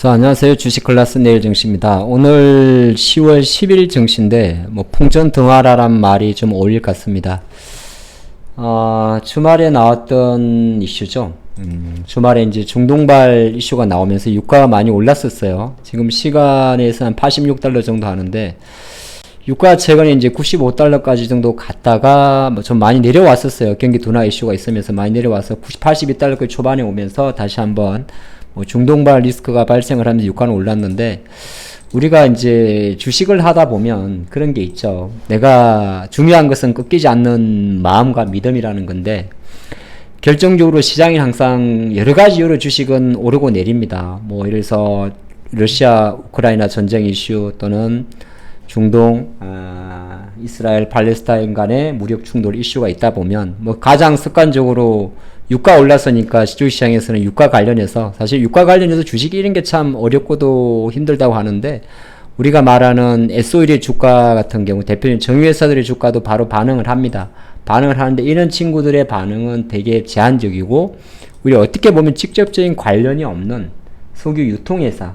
안녕하세요. 주식 클래스 내일 증시입니다. 오늘 10월 10일 증시인데, 풍전 등하라란 말이 좀 어울릴 것 같습니다. 주말에 나왔던 이슈죠. 주말에 이제 중동발 이슈가 나오면서 유가가 많이 올랐었어요. 지금 시간에서 한 86달러 정도 하는데, 유가 최근에 이제 95달러까지 정도 갔다가 좀 많이 내려왔었어요. 경기 둔화 이슈가 있으면서 많이 내려와서 82달러까지 초반에 오면서 다시 한번 중동발 리스크가 발생을 하면서 유가는 올랐는데, 우리가 이제 주식을 하다 보면 그런 게 있죠. 내가 중요한 것은 꺾이지 않는 마음과 믿음이라는 건데, 결정적으로 시장이 항상 여러 가지 이유로 주식은 오르고 내립니다. 예를 들어서 러시아 우크라이나 전쟁 이슈 또는 중동, 이스라엘 팔레스타인 간의 무력 충돌 이슈가 있다 보면 가장 습관적으로 유가 올랐으니까 주식시장에서는 유가 관련해서, 사실 유가 관련해서 주식 이런 게 참 어렵고도 힘들다고 하는데, 우리가 말하는 S-오일의 주가 같은 경우 대표적인 정유회사들의 주가도 바로 반응을 합니다. 반응을 하는데 이런 친구들의 반응은 되게 제한적이고, 우리 어떻게 보면 직접적인 관련이 없는 석유 유통회사,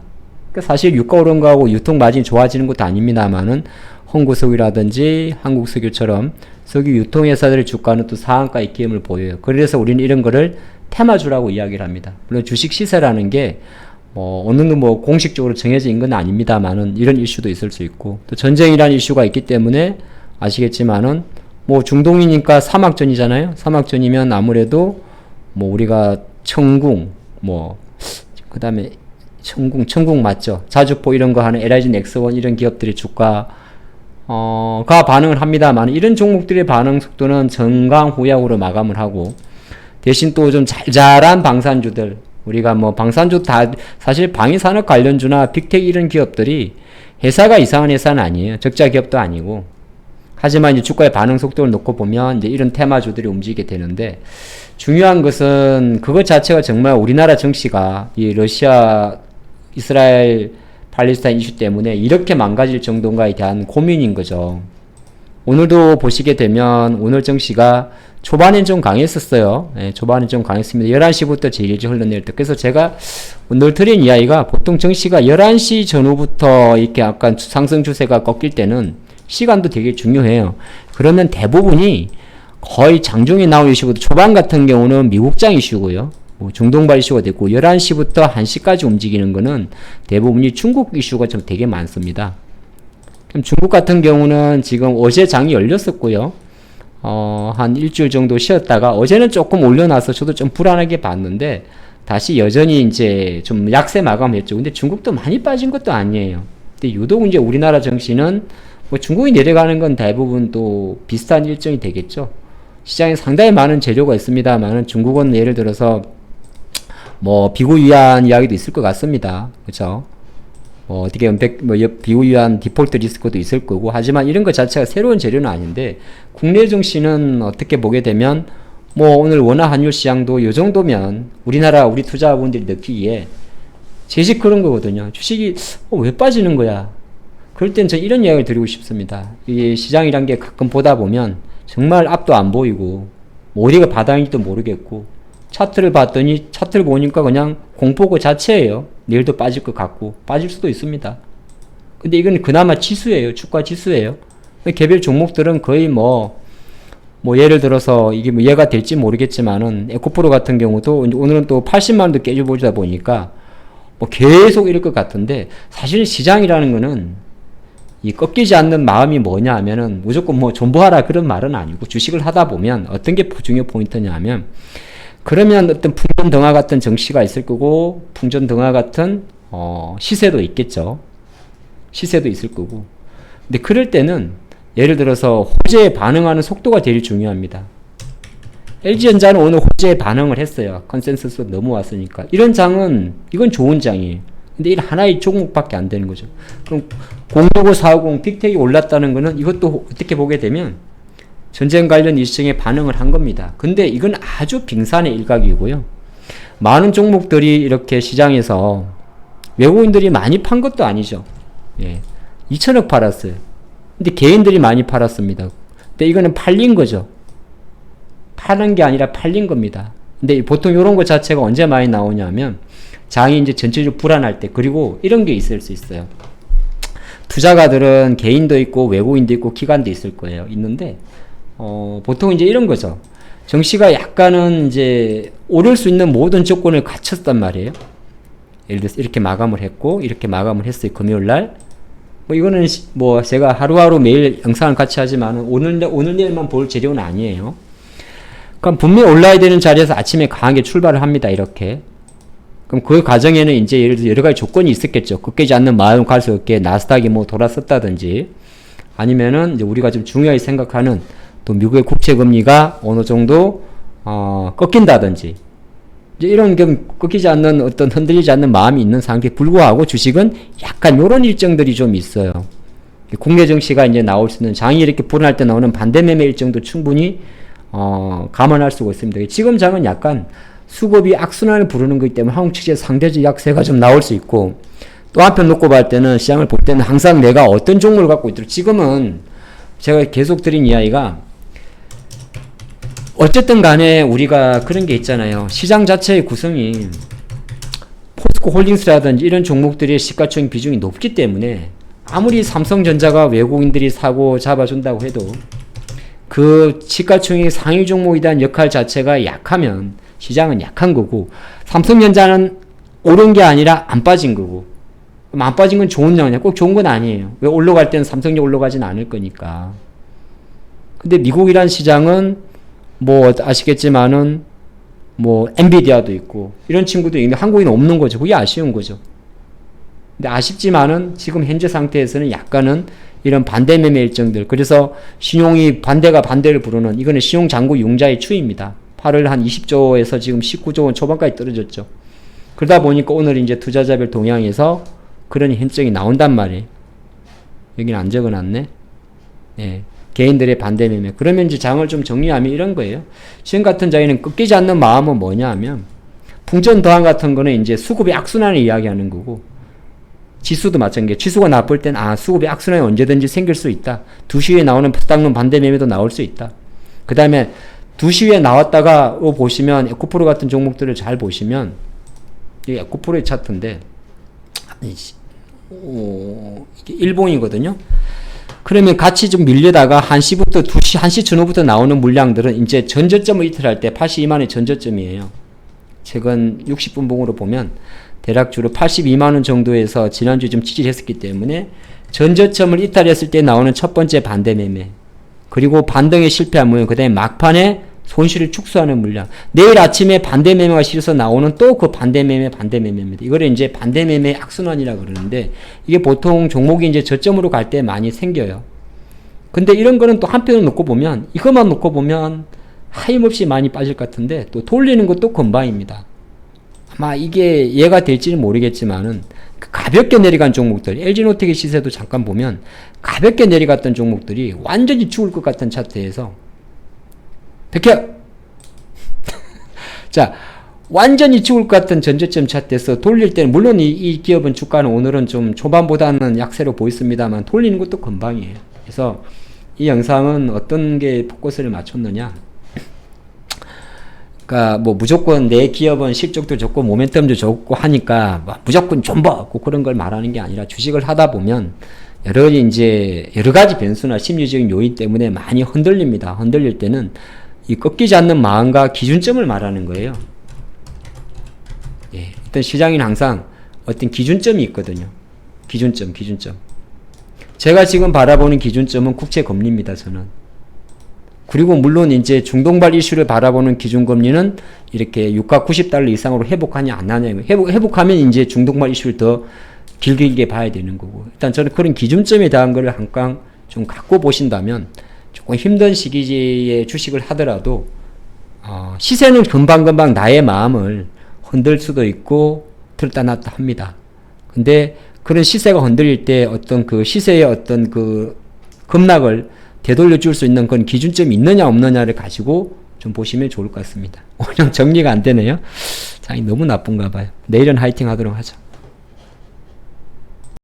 사실 유가 오른 거하고 유통 마진이 좋아지는 것도 아닙니다만은 홍구석유라든지 한국석유처럼 석유 유통회사들의 주가는 또 상한가의 기염을 보여요. 그래서 우리는 이런 거를 테마주라고 이야기를 합니다. 물론 주식 시세라는 게 어느 정도 공식적으로 정해진 건 아닙니다만은 이런 이슈도 있을 수 있고, 또 전쟁이라는 이슈가 있기 때문에 아시겠지만은 중동이니까 사막전이잖아요. 사막전이면 아무래도 우리가 청궁, 그 다음에 청궁 맞죠? 자주포 이런 거 하는 LIG 넥스원 이런 기업들의 주가 가 반응을 합니다만, 이런 종목들의 반응 속도는 정강후약으로 마감을 하고, 대신 또 좀 잘잘한 방산주들, 우리가 방산주 다 사실 방위산업 관련주나 빅테크 이런 기업들이 회사가 이상한 회사는 아니에요. 적자 기업도 아니고. 하지만 이제 주가의 반응 속도를 놓고 보면 이제 이런 테마주들이 움직이게 되는데, 중요한 것은 그것 자체가 정말 우리나라 정치가 이 러시아 이스라엘 팔레스타인 이슈 때문에 이렇게 망가질 정도인가에 대한 고민인 거죠. 오늘도 보시게 되면 오늘 정시가 초반엔 좀 강했었어요. 초반엔 좀 강했습니다. 11시부터 제일 일찍 흘러내릴 때. 그래서 제가 오늘 드린 이야기가, 보통 정시가 11시 전후부터 이렇게 약간 상승 추세가 꺾일 때는 시간도 되게 중요해요. 그러면 대부분이 거의 장중에 나온 이슈보다 초반 같은 경우는 미국장 이슈고요. 중동발 이슈가 됐고, 11시부터 1시까지 움직이는 거는 대부분이 중국 이슈가 좀 되게 많습니다. 그럼 중국 같은 경우는 지금 어제 장이 열렸었고요. 한 일주일 정도 쉬었다가 어제는 조금 올려놔서 저도 좀 불안하게 봤는데, 다시 여전히 이제 좀 약세 마감했죠. 근데 중국도 많이 빠진 것도 아니에요. 근데 유독 이제 우리나라 정시는 중국이 내려가는 건 대부분 또 비슷한 일정이 되겠죠. 시장에 상당히 많은 재료가 있습니다만은 중국은 예를 들어서 비구유한 이야기도 있을 것 같습니다. 그쵸? 어떻게 비구유한 디폴트 리스크도 있을 거고, 하지만 이런 것 자체가 새로운 재료는 아닌데, 국내 증시는 어떻게 보게 되면, 오늘 원화 환율 시장도 요 정도면 우리나라, 우리 투자자분들이 느끼기에 제식 그런 거거든요. 주식이, 왜 빠지는 거야? 그럴 땐 저 이런 이야기를 드리고 싶습니다. 이 시장이란 게 가끔 보다 보면 정말 앞도 안 보이고, 어디가 바닥인지도 모르겠고, 차트를 봤더니 차트를 보니까 그냥 공포 그 자체예요. 내일도 빠질 것 같고, 빠질 수도 있습니다. 근데 이건 그나마 지수예요. 주가 지수예요. 개별 종목들은 거의 예를 들어서 이게 얘가 될지 모르겠지만은 에코프로 같은 경우도 오늘은 또 80만원도 깨져보다 보니까 계속 이럴 것 같은데, 사실 시장이라는 거는 이 꺾이지 않는 마음이 뭐냐 하면은 무조건 존버하라 그런 말은 아니고, 주식을 하다 보면 어떤 게 중요 포인트냐 하면, 그러면 어떤 풍전 등화 같은 정시가 있을 거고, 풍전 등화 같은 시세도 있겠죠. 시세도 있을 거고. 근데 그럴 때는 예를 들어서 호재에 반응하는 속도가 제일 중요합니다. LG전자는 오늘 호재에 반응을 했어요. 컨센서스가 넘어왔으니까. 이런 장은, 이건 좋은 장이에요. 근데 이 하나의 종목밖에 안 되는 거죠. 그럼 06540 빅텍이 올랐다는 거는 이것도 어떻게 보게 되면 전쟁 관련 일정에 반응을 한 겁니다. 근데 이건 아주 빙산의 일각이고요. 많은 종목들이 이렇게 시장에서 외국인들이 많이 판 것도 아니죠. 2천억 팔았어요. 근데 개인들이 많이 팔았습니다. 근데 이거는 팔린 거죠. 파는 게 아니라 팔린 겁니다. 근데 보통 이런 것 자체가 언제 많이 나오냐면, 장이 이제 전체적으로 불안할 때, 그리고 이런 게 있을 수 있어요. 투자가들은 개인도 있고 외국인도 있고 기관도 있을 거예요. 있는데 보통 이제 이런 거죠. 정시가 약간은 이제 오를 수 있는 모든 조건을 갖췄단 말이에요. 예를 들어서 이렇게 마감을 했고 이렇게 마감을 했어요. 금요일 날. 뭐 이거는 뭐 제가 하루하루 매일 영상을 같이 하지만 오늘 내일만 볼 재료는 아니에요. 그럼 분명히 올라야 되는 자리에서 아침에 강하게 출발을 합니다. 이렇게. 그럼 그 과정에는 이제 예를 들어 여러 가지 조건이 있었겠죠. 꺾이지 않는 마음 갈 수 없게 나스닥이 뭐 돌았었다든지, 아니면은 이제 우리가 좀 중요하게 생각하는 또 미국의 국채 금리가 어느 정도 꺾인다든지, 이제 이런 좀 꺾이지 않는 어떤 흔들리지 않는 마음이 있는 상태에 불구하고 주식은 약간 요런 일정들이 좀 있어요. 국내 증시가 이제 나올 수 있는 장이 이렇게 불안할 때 나오는 반대 매매 일정도 충분히 감안할 수가 있습니다. 지금 장은 약간 수급이 악순환을 부르는 거기 때문에 한국 측의 상대적 약세가 좀 나올 수 있고, 또 한편 놓고 볼 때는 시장을 볼 때는 항상 내가 어떤 종목을 갖고 있도록, 지금은 제가 계속 드린 이야기가 어쨌든 간에 우리가 그런 게 있잖아요. 시장 자체의 구성이 포스코 홀딩스라든지 이런 종목들의 시가총액 비중이 높기 때문에 아무리 삼성전자가 외국인들이 사고 잡아준다고 해도 그 시가총액 상위 종목에 대한 역할 자체가 약하면 시장은 약한 거고, 삼성전자는 오른 게 아니라 안 빠진 거고, 그럼 안 빠진 건 좋은 거냐? 꼭 좋은 건 아니에요. 왜 올라갈 때는 삼성전자 올라가진 않을 거니까. 근데 미국이란 시장은 뭐 아시겠지만은 뭐 엔비디아도 있고 이런 친구도 있는데 한국에는 없는 거죠. 그게 아쉬운 거죠. 근데 아쉽지만은 지금 현재 상태에서는 약간은 이런 반대 매매 일정들, 그래서 신용이 반대가 반대를 부르는, 이거는 신용 잔고 융자의 추이입니다. 8월 한 20조에서 지금 19조 원 초반까지 떨어졌죠. 그러다 보니까 오늘 이제 투자자별 동향에서 그런 현정이 나온단 말이에요. 여기는 안 적어놨네. 네. 개인들의 반대 매매. 그러면 이제 장을 좀 정리하면 이런 거예요. 지금 같은 장에는 꺾이지 않는 마음은 뭐냐 하면, 풍전 더한 같은 거는 이제 수급의 악순환을 이야기하는 거고, 지수도 마찬가지예요. 지수가 나쁠 땐 수급의 악순환이 언제든지 생길 수 있다. 2시 후에 나오는 푸닥는 반대 매매도 나올 수 있다. 그 다음에 2시 후에 나왔다가 보시면 에코프로 같은 종목들을 잘 보시면, 이게 에코프로의 차트인데 이게 일봉이거든요. 그러면 같이 좀 밀려다가 1시부터 2시, 1시 전후부터 나오는 물량들은 이제 전저점을 이탈할 때 82만원의 전저점이에요. 최근 60분 봉으로 보면 대략 주로 82만원 정도에서 지난주에 좀 지지했었기 때문에 전저점을 이탈했을 때 나오는 첫 번째 반대 매매, 그리고 반등에 실패한 물량, 그 다음에 막판에 손실을 축소하는 물량, 내일 아침에 반대 매매가 실어서 나오는 또 그 반대 매매입니다. 이거를 이제 반대 매매 악순환이라고 그러는데, 이게 보통 종목이 이제 저점으로 갈 때 많이 생겨요. 근데 이런 거는 또 한편으로 놓고 보면, 이것만 놓고 보면 하염없이 많이 빠질 것 같은데, 또 돌리는 것도 건방입니다. 아마 이게 이해가 될지는 모르겠지만은, 가볍게 내려간 종목들, LG노텍의 시세도 잠깐 보면 가볍게 내려갔던 종목들이 완전히 죽을 것 같은 차트에서 백해 자, 완전히 죽을 것 같은 전저점 차트에서 돌릴 때는, 물론 이 기업은 주가는 오늘은 좀 초반보다는 약세로 보였습니다만 돌리는 것도 금방이에요. 그래서 이 영상은 어떤 게 포커스를 맞췄느냐, 그러니까 뭐 무조건 내 기업은 실적도 좋고 모멘텀도 좋고 하니까 뭐 무조건 존버하고 그런 걸 말하는 게 아니라, 주식을 하다 보면 여러 가지 변수나 심리적인 요인 때문에 많이 흔들립니다. 흔들릴 때는 이 꺾이지 않는 마음과 기준점을 말하는 거예요. 예, 일단 시장에는 항상 어떤 기준점이 있거든요. 기준점. 제가 지금 바라보는 기준점은 국채 금리입니다, 저는. 그리고 물론 이제 중동발 이슈를 바라보는 기준금리는 이렇게 유가 90달러 이상으로 회복하냐 안 하냐, 회복하면 이제 중동발 이슈를 더 길게 봐야 되는 거고, 일단 저는 그런 기준점에 대한 거를 항상 좀 갖고 보신다면, 조금 힘든 시기에 주식을 하더라도 시세는 금방금방 나의 마음을 흔들 수도 있고 들었다 놨다 합니다. 근데 그런 시세가 흔들릴 때 어떤 그 시세의 어떤 그 급락을 되돌려 줄 수 있는 그런 기준점이 있느냐 없느냐를 가지고 좀 보시면 좋을 것 같습니다. 오늘 정리가 안 되네요. 장이 너무 나쁜가 봐요. 내일은 화이팅 하도록 하죠.